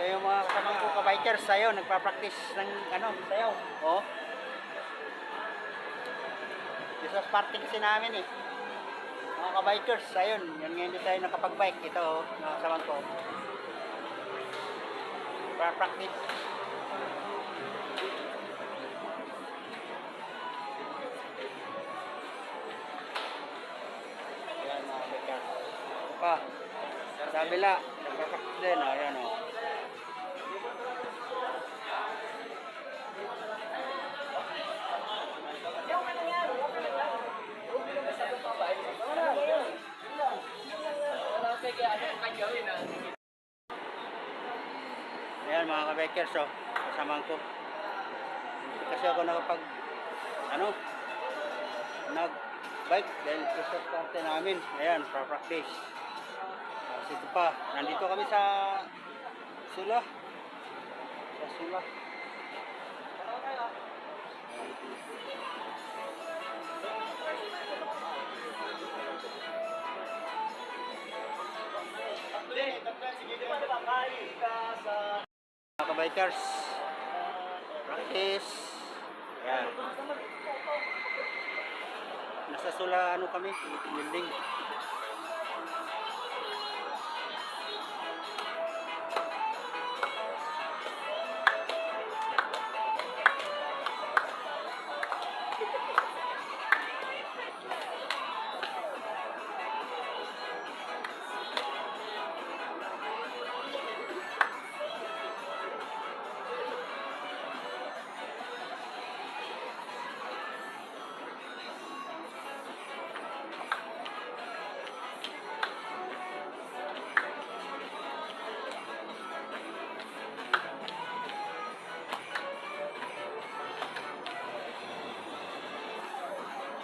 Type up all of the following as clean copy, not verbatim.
Ito yung mga kasamang ko ka-bikers. Ayun, nagpa-practice ng ano, sayaw. Oh. Isa sa party kasi namin eh. Mga ka-bikers, ayun. Yun nga hindi tayo nakapag-bike. Ito, oh, mga kasamang ko. Nagpa-practice. Ayan, mga ka-bikers. Pa, sa kabila, nagpa-practice din. Ayan, oh. Ayan mga ka-bikers, oh, kasamahan ko. Hindi kasi ako nakapag, ano, nag-bike dahil sa parte namin. Ayan, para practice. Ito pa, nandito kami sa Sula. Sa Sula. Mga ka-bikers, practice. Ayan. Nasa Sula, ano kami, building.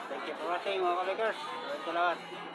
Thank you for watching mga ka-bikers. Salamat.